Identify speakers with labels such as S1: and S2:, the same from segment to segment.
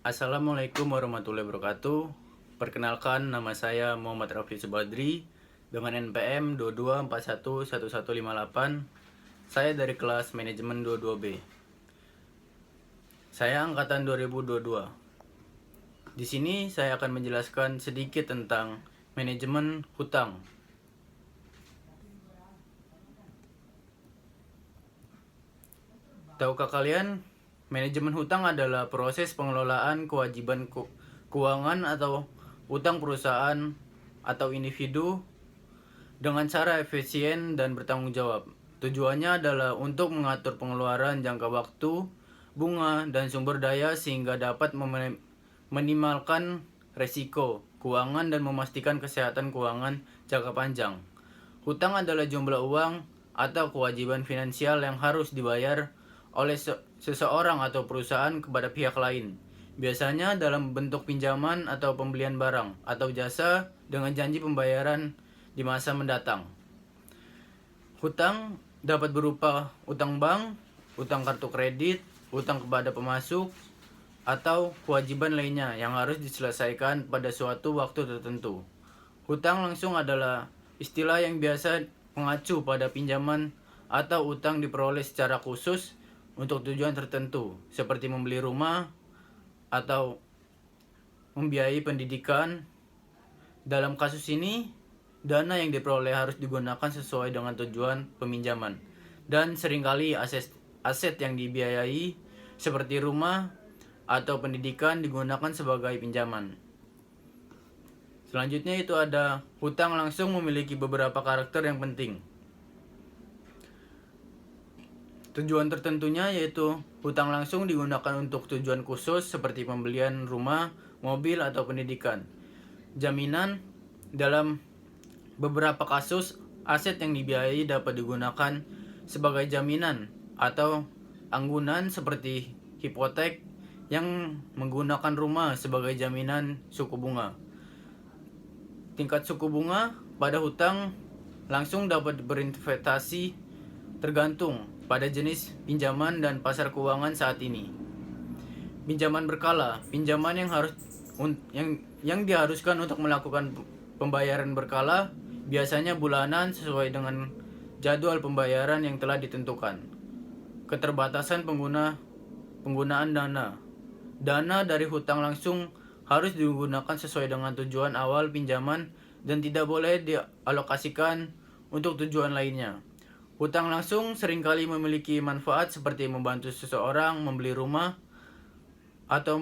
S1: Assalamualaikum warahmatullahi wabarakatuh. Perkenalkan, nama saya Muhammad Rafli Subadri dengan NPM 22411158. Saya dari kelas manajemen 22B. Saya angkatan 2022. Di sini saya akan menjelaskan sedikit tentang manajemen hutang. Tahukah kalian, manajemen hutang adalah proses pengelolaan kewajiban keuangan atau utang perusahaan atau individu dengan cara efisien dan bertanggung jawab. Tujuannya adalah untuk mengatur pengeluaran jangka waktu, bunga, dan sumber daya sehingga dapat meminimalkan resiko keuangan dan memastikan kesehatan keuangan jangka panjang. Hutang adalah jumlah uang atau kewajiban finansial yang harus dibayar oleh seseorang atau perusahaan kepada pihak lain, biasanya dalam bentuk pinjaman atau pembelian barang atau jasa dengan janji pembayaran di masa mendatang. Hutang dapat berupa utang bank, utang kartu kredit, utang kepada pemasok, atau kewajiban lainnya yang harus diselesaikan pada suatu waktu tertentu. Hutang langsung adalah istilah yang biasa mengacu pada pinjaman atau utang diperoleh secara khusus untuk tujuan tertentu, seperti membeli rumah atau membiayai pendidikan. Dalam kasus ini, dana yang diperoleh harus digunakan sesuai dengan tujuan peminjaman, dan seringkali aset yang dibiayai seperti rumah atau pendidikan digunakan sebagai pinjaman. Selanjutnya itu ada hutang langsung memiliki beberapa karakter yang penting. Tujuan tertentunya yaitu hutang langsung digunakan untuk tujuan khusus seperti pembelian rumah, mobil, atau pendidikan. Jaminan: dalam beberapa kasus, aset yang dibiayai dapat digunakan sebagai jaminan atau anggunan seperti hipotek yang menggunakan rumah sebagai jaminan suku bunga. Tingkat suku bunga pada hutang langsung dapat berinvestasi tergantung pada jenis pinjaman dan pasar keuangan saat ini. Pinjaman berkala, pinjaman yang diharuskan untuk melakukan pembayaran berkala, biasanya bulanan sesuai dengan jadwal pembayaran yang telah ditentukan. Keterbatasan penggunaan dana. Dana dari hutang langsung harus digunakan sesuai dengan tujuan awal pinjaman dan tidak boleh dialokasikan untuk tujuan lainnya. Hutang langsung seringkali memiliki manfaat seperti membantu seseorang membeli rumah atau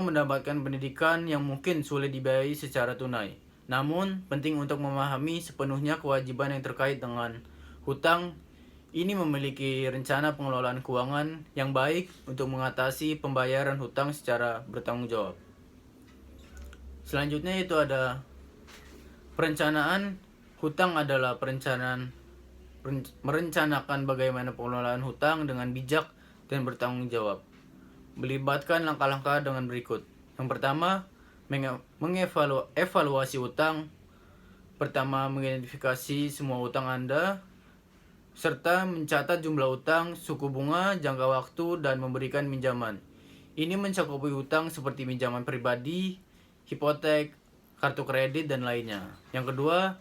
S1: mendapatkan pendidikan yang mungkin sulit dibiayai secara tunai. Namun, penting untuk memahami sepenuhnya kewajiban yang terkait dengan hutang. Ini memiliki rencana pengelolaan keuangan yang baik untuk mengatasi pembayaran hutang secara bertanggung jawab. Selanjutnya itu ada perencanaan. Hutang adalah merencanakan bagaimana pengelolaan hutang dengan bijak dan bertanggung jawab. Melibatkan langkah-langkah dengan berikut. Yang pertama, mengevaluasi hutang. Pertama, mengidentifikasi semua hutang Anda, serta mencatat jumlah hutang, suku bunga, jangka waktu, dan memberikan pinjaman. Ini mencakupi hutang seperti pinjaman pribadi, hipotek, kartu kredit, dan lainnya. Yang kedua,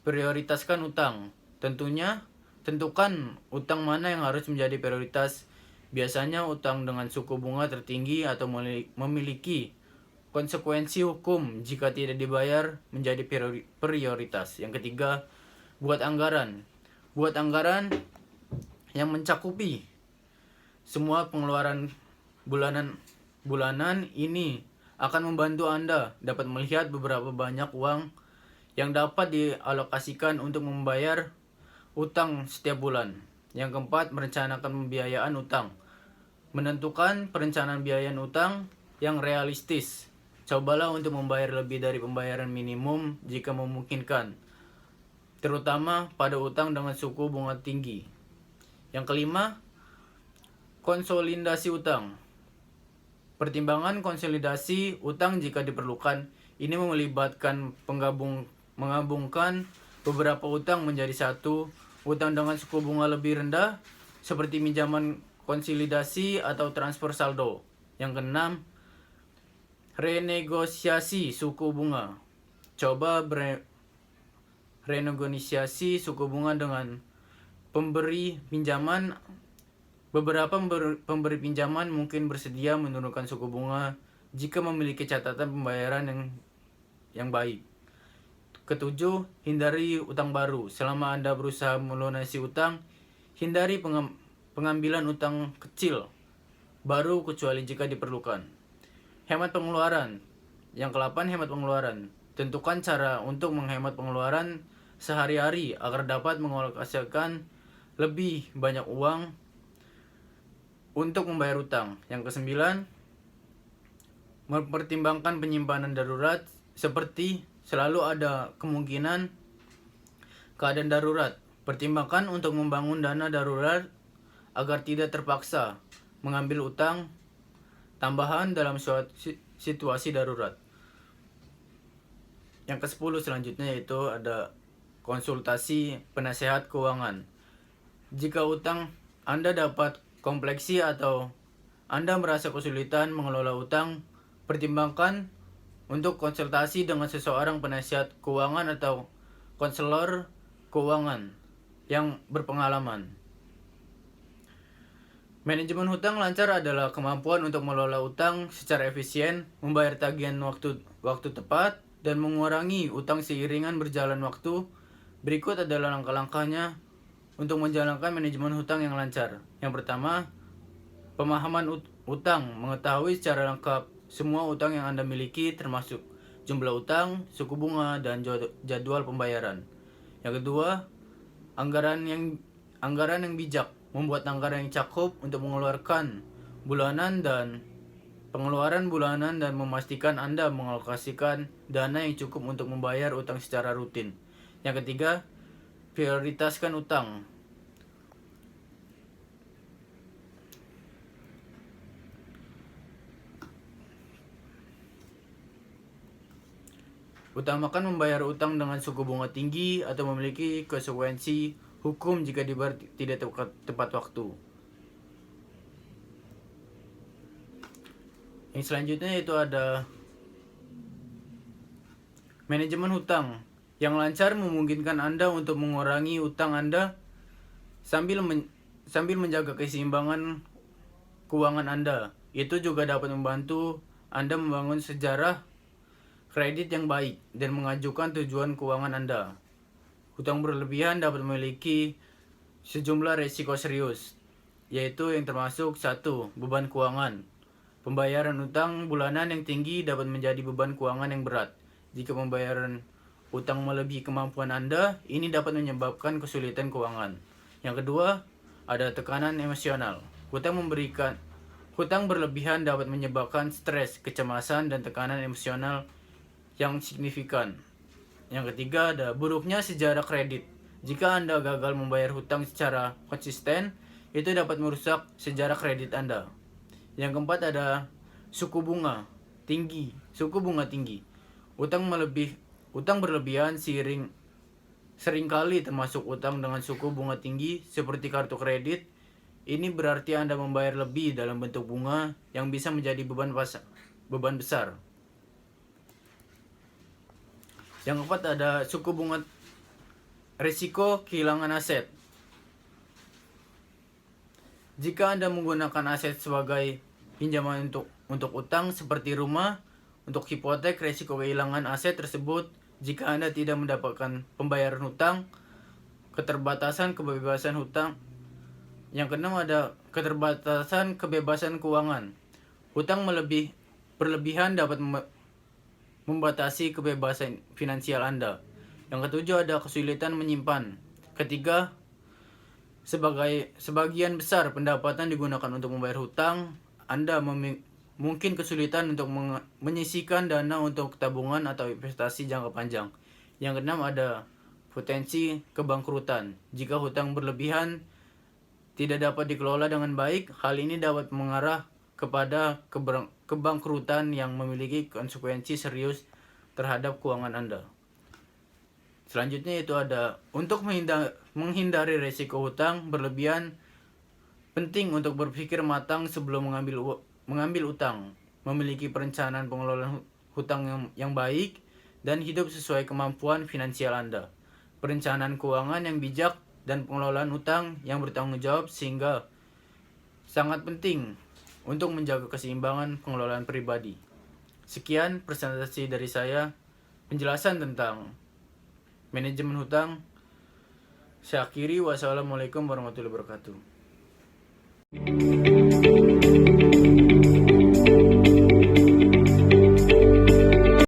S1: prioritaskan hutang. Tentukan utang mana yang harus menjadi prioritas. Biasanya utang dengan suku bunga tertinggi atau memiliki konsekuensi hukum jika tidak dibayar menjadi prioritas. Yang ketiga, buat anggaran. Buat anggaran yang mencakupi semua pengeluaran bulanan ini akan membantu Anda dapat melihat beberapa banyak uang yang dapat dialokasikan untuk membayar utang setiap bulan. Yang keempat, merencanakan pembiayaan utang. Menentukan perencanaan biaya utang yang realistis. Cobalah untuk membayar lebih dari pembayaran minimum jika memungkinkan, terutama pada utang dengan suku bunga tinggi. Yang kelima, konsolidasi utang. Pertimbangan konsolidasi utang jika diperlukan. Ini melibatkan menggabungkan beberapa utang menjadi satu. Utang dengan suku bunga lebih rendah seperti pinjaman konsolidasi atau transfer saldo. Yang keenam, renegosiasi suku bunga. Coba renegosiasi suku bunga dengan pemberi pinjaman. Beberapa pemberi pinjaman mungkin bersedia menurunkan suku bunga jika memiliki catatan pembayaran yang baik. Ketujuh, hindari utang baru. Selama Anda berusaha melunasi utang, hindari pengambilan utang kecil baru kecuali jika diperlukan. Hemat pengeluaran. Yang ke-8, hemat pengeluaran. Tentukan cara untuk menghemat pengeluaran sehari-hari agar dapat mengalokasikan lebih banyak uang untuk membayar utang. Yang ke-9, mempertimbangkan penyimpanan darurat, seperti selalu ada kemungkinan keadaan darurat. Pertimbangkan untuk membangun dana darurat agar tidak terpaksa mengambil utang tambahan dalam suatu situasi darurat. Yang ke-10 selanjutnya yaitu ada konsultasi penasehat keuangan. Jika utang Anda dapat kompleksi atau Anda merasa kesulitan mengelola utang, pertimbangkan untuk konsultasi dengan seseorang penasihat keuangan atau konselor keuangan yang berpengalaman. Manajemen hutang lancar adalah kemampuan untuk mengelola utang secara efisien, membayar tagihan waktu tepat, dan mengurangi utang seiringan berjalan waktu. Berikut adalah langkah-langkahnya untuk menjalankan manajemen hutang yang lancar. Yang pertama, pemahaman utang. Mengetahui secara lengkap semua utang yang Anda miliki, termasuk jumlah utang, suku bunga, dan jadwal pembayaran. Yang kedua, anggaran yang bijak. Membuat anggaran yang cakup untuk mengeluarkan bulanan dan pengeluaran bulanan dan memastikan Anda mengalokasikan dana yang cukup untuk membayar utang secara rutin. Yang ketiga, prioritaskan utang. Utamakan membayar utang dengan suku bunga tinggi atau memiliki konsekuensi hukum jika dibayar tidak tepat waktu. Yang selanjutnya yaitu ada manajemen hutang. Yang lancar memungkinkan Anda untuk mengurangi utang Anda sambil menjaga keseimbangan keuangan Anda. Itu juga dapat membantu Anda membangun sejarah kredit yang baik dan mengajukan tujuan keuangan Anda. Hutang berlebihan dapat memiliki sejumlah risiko serius, yaitu yang termasuk 1. Beban keuangan. Pembayaran utang bulanan yang tinggi dapat menjadi beban keuangan yang berat. Jika pembayaran utang melebihi kemampuan Anda, ini dapat menyebabkan kesulitan keuangan. Yang kedua, ada tekanan emosional. Hutang berlebihan dapat menyebabkan stres, kecemasan, dan tekanan emosional yang signifikan. Yang ketiga, ada buruknya sejarah kredit. Jika Anda gagal membayar hutang secara konsisten, itu dapat merusak sejarah kredit Anda. Yang keempat, ada suku bunga tinggi. Utang berlebihan seringkali termasuk utang dengan suku bunga tinggi seperti kartu kredit. Ini berarti Anda membayar lebih dalam bentuk bunga yang bisa menjadi beban besar. Yang keempat, ada suku bunga risiko kehilangan aset. Jika Anda menggunakan aset sebagai pinjaman untuk utang seperti rumah, untuk hipotek, risiko kehilangan aset tersebut jika Anda tidak mendapatkan pembayaran hutang. Keterbatasan kebebasan hutang. Yang keenam, ada keterbatasan kebebasan keuangan. Hutang berlebihan dapat membatasi kebebasan finansial Anda. Yang ketujuh, ada kesulitan menyimpan. Ketiga, sebagian besar pendapatan digunakan untuk membayar hutang, Anda mungkin kesulitan untuk menyisihkan dana untuk tabungan atau investasi jangka panjang. Yang keenam, ada potensi kebangkrutan. Jika hutang berlebihan tidak dapat dikelola dengan baik, hal ini dapat mengarah kepada kebangkrutan yang memiliki konsekuensi serius terhadap keuangan Anda. Selanjutnya itu ada untuk menghindari risiko hutang berlebihan, penting untuk berpikir matang sebelum mengambil utang, memiliki perencanaan pengelolaan hutang yang baik, dan hidup sesuai kemampuan finansial Anda. Perencanaan keuangan yang bijak dan pengelolaan utang yang bertanggung jawab sehingga sangat penting untuk menjaga keseimbangan pengelolaan pribadi. Sekian presentasi dari saya, penjelasan tentang manajemen hutang. Saya akhiri, wassalamualaikum warahmatullahi wabarakatuh.